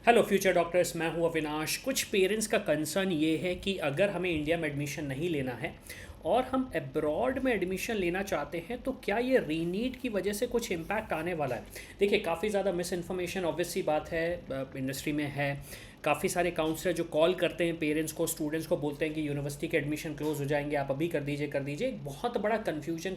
Hello future doctors, मैं हूं अविनाश। कुछ पेरेंट्स का कंसर्न ये है कि अगर हमें इंडिया में एडमिशन नहीं लेना है और हम अब्रॉड में एडमिशन लेना चाहते हैं तो क्या ये रीनीट की वजह से कुछ इम्पैक्ट आने वाला है। देखिए, काफ़ी ज़्यादा मिस इन्फॉर्मेशन ऑब्वियस सी बात है इंडस्ट्री में है। काफ़ी सारे काउंसलर जो कॉल करते हैं पेरेंट्स को, स्टूडेंट्स को, बोलते हैं कि यूनिवर्सिटी के एडमिशन क्लोज हो जाएंगे, आप अभी कर दीजिए कर दीजिए। एक बहुत बड़ा कन्फ्यूजन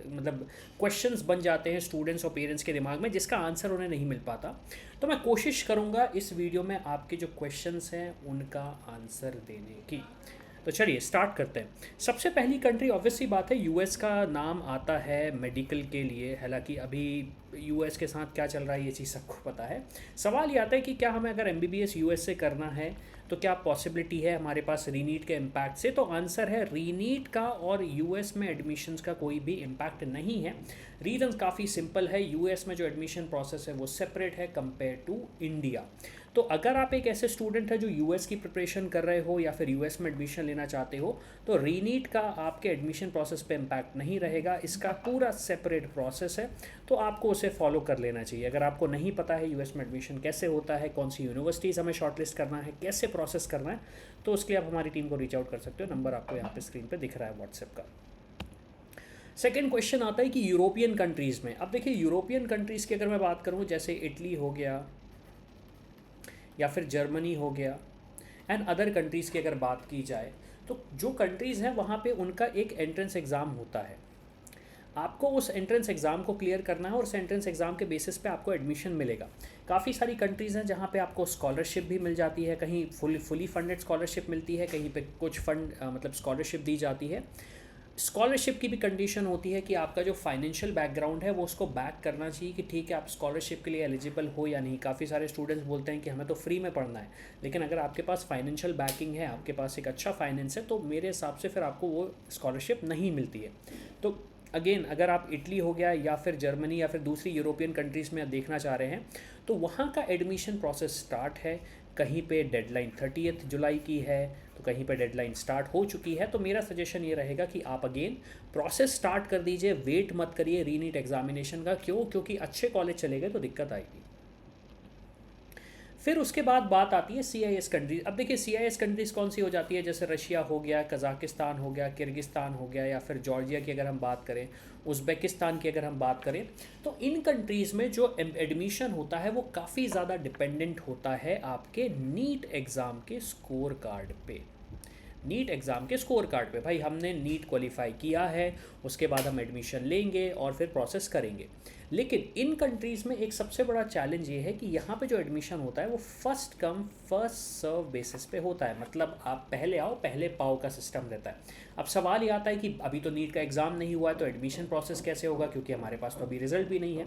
मतलब क्वेश्चंस बन जाते हैं स्टूडेंट्स और पेरेंट्स के दिमाग में, जिसका आंसर उन्हें नहीं मिल पाता। तो मैं कोशिश करूंगा इस वीडियो में आपके जो क्वेश्चंस हैं उनका आंसर देने की। तो चलिए स्टार्ट करते हैं। सबसे पहली कंट्री ऑब्वियस सी बात है, यूएस का नाम आता है मेडिकल के लिए। हालांकि अभी यूएस के साथ क्या चल रहा है ये चीज़ सबको पता है। सवाल ये आता है कि क्या हमें अगर एमबीबीएस यूएस से करना है तो क्या पॉसिबिलिटी है हमारे पास रीनीट के इम्पैक्ट से। तो आंसर है रीनीट का और यूएस में एडमिशन्स का कोई भी इम्पैक्ट नहीं है। रीज़न काफ़ी सिंपल है, यूएस में जो एडमिशन प्रोसेस है वो सेपरेट है कंपेयर टू इंडिया। तो अगर आप एक ऐसे स्टूडेंट है जो यूएस की प्रिपरेशन कर रहे हो या फिर यूएस में एडमिशन लेना चाहते हो तो रीनीट का आपके एडमिशन प्रोसेस पे इम्पैक्ट नहीं रहेगा। इसका पूरा सेपरेट प्रोसेस है, तो आपको उसे फॉलो कर लेना चाहिए। अगर आपको नहीं पता है यूएस में एडमिशन कैसे होता है, कौन सी यूनिवर्सिटीज़ हमें शॉर्टलिस्ट करना है, कैसे प्रोसेस करना है, तो उसके लिए आप हमारी टीम को रीच आउट कर सकते हो। नंबर आपको यहाँ पे स्क्रीन पे दिख रहा है व्हाट्सएप का। सेकेंड क्वेश्चन आता है कि यूरोपियन कंट्रीज़ में, अब देखिए यूरोपियन कंट्रीज़ की अगर मैं बात करूँ, जैसे इटली हो गया या फिर जर्मनी हो गया एंड अदर कंट्रीज़ की अगर बात की जाए, तो जो कंट्रीज़ हैं वहाँ पे उनका एक एंट्रेंस एग्ज़ाम होता है। आपको उस एंट्रेंस एग्ज़ाम को क्लियर करना है और उस एंट्रेंस एग्ज़ाम के बेसिस पे आपको एडमिशन मिलेगा। काफ़ी सारी कंट्रीज़ हैं जहाँ पे आपको स्कॉलरशिप भी मिल जाती है, कहीं फुली फंडेड स्कॉलरशिप मिलती है, कहीं पे कुछ फंड मतलब स्कॉलरशिप दी जाती है। स्कॉलरशिप की भी कंडीशन होती है कि आपका जो फाइनेंशियल बैकग्राउंड है वो उसको बैक करना चाहिए कि ठीक है आप स्कॉलरशिप के लिए एलिजिबल हो या नहीं। काफ़ी सारे स्टूडेंट्स बोलते हैं कि हमें तो फ्री में पढ़ना है, लेकिन अगर आपके पास फाइनेंशियल बैकिंग है, आपके पास एक अच्छा फाइनेंस है, तो मेरे हिसाब से फिर आपको वो स्कॉलरशिप नहीं मिलती है। तो अगेन, अगर आप इटली हो गया या फिर जर्मनी या फिर दूसरी यूरोपियन कंट्रीज़ में देखना चाह रहे हैं तो वहाँ का एडमिशन प्रोसेस स्टार्ट है। कहीं पे डेडलाइन 30 जुलाई की है, तो कहीं पे डेडलाइन स्टार्ट हो चुकी है। तो मेरा सजेशन ये रहेगा कि आप अगेन प्रोसेस स्टार्ट कर दीजिए, वेट मत करिए रीनीट एग्जामिनेशन का। क्यों? क्योंकि अच्छे कॉलेज चले गए तो दिक्कत आएगी। फिर उसके बाद बात आती है सी आई एस कंट्रीज़। अब देखिए सी आई एस कंट्रीज़ कौन सी हो जाती है, जैसे रशिया हो गया, कज़ाकिस्तान हो गया, किर्गिस्तान हो गया, या फिर जॉर्जिया की अगर हम बात करें, उज़्बेकिस्तान की अगर हम बात करें, तो इन कंट्रीज़ में जो एडमिशन होता है वो काफ़ी ज़्यादा डिपेंडेंट होता है आपके नीट एग्ज़ाम के स्कोर कार्ड पे। नीट एग्ज़ाम के स्कोर कार्ड पे, भाई हमने नीट क्वालिफाई किया है, उसके बाद हम एडमिशन लेंगे और फिर प्रोसेस करेंगे। लेकिन इन कंट्रीज़ में एक सबसे बड़ा चैलेंज ये है कि यहाँ पे जो एडमिशन होता है वो first come first serve basis पे होता है। मतलब आप पहले आओ पहले पाओ का सिस्टम रहता है। अब सवाल ये आता है कि अभी तो नीट का एग्ज़ाम नहीं हुआ है तो एडमिशन प्रोसेस कैसे होगा, क्योंकि हमारे पास तो अभी रिजल्ट भी नहीं है।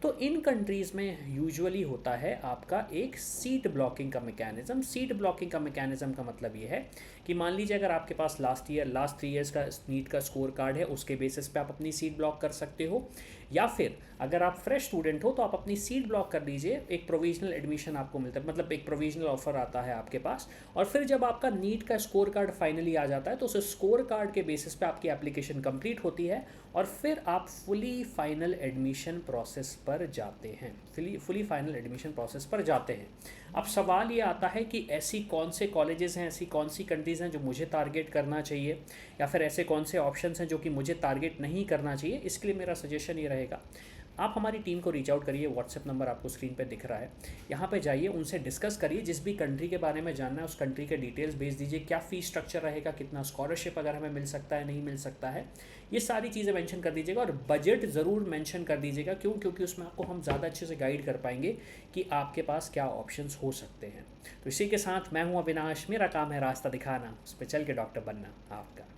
तो इन कंट्रीज़ में यूजुअली होता है आपका एक सीट ब्लॉकिंग का मैकेनिज़्म। सीट ब्लॉकिंग का मैकेनिज़्म का मतलब ये है कि मान लीजिए अगर आपके पास लास्ट 3 ईयर्स का नीट का स्कोर कार्ड है, उसके बेसिस पे आप अपनी सीट ब्लॉक कर सकते हो, या फिर अगर आप फ्रेश स्टूडेंट हो तो आप अपनी सीट ब्लॉक कर दीजिए। एक प्रोविजनल एडमिशन आपको मिलता है, मतलब एक प्रोविजनल ऑफर आता है आपके पास, और फिर जब आपका नीट का स्कोर कार्ड फाइनली आ जाता है तो उस स्कोर कार्ड के बेसिस पे आपकी एप्लीकेशन कंप्लीट होती है और फिर आप फुली फाइनल एडमिशन प्रोसेस पर जाते हैं। फुली फाइनल एडमिशन प्रोसेस पर जाते हैं। अब सवाल ये आता है कि ऐसी कौन से कॉलेजेस हैं, ऐसी कौन सी कंट्रीज़ हैं जो मुझे टारगेट करना चाहिए, या फिर ऐसे कौन से ऑप्शंस हैं जो कि मुझे टारगेट नहीं करना चाहिए। इसके लिए मेरा सजेशन ये रहेगा, आप हमारी टीम को रीच आउट करिए। व्हाट्सएप नंबर आपको स्क्रीन पे दिख रहा है, यहाँ पे जाइए, उनसे डिस्कस करिए। जिस भी कंट्री के बारे में जानना है उस कंट्री के डिटेल्स भेज दीजिए, क्या फ़ीस स्ट्रक्चर रहेगा, कितना स्कॉलरशिप अगर हमें मिल सकता है, नहीं मिल सकता है, ये सारी चीज़ें मेंशन कर दीजिएगा। और बजट ज़रूर मेंशन कर दीजिएगा। क्यों? क्योंकि उसमें आपको हम ज़्यादा अच्छे से गाइड कर पाएंगे कि आपके पास क्या ऑप्शंस हो सकते हैं। तो इसी के साथ मैं हूँ अविनाश, मेरा काम है रास्ता दिखाना, उस पर चल के डॉक्टर बनना आपका।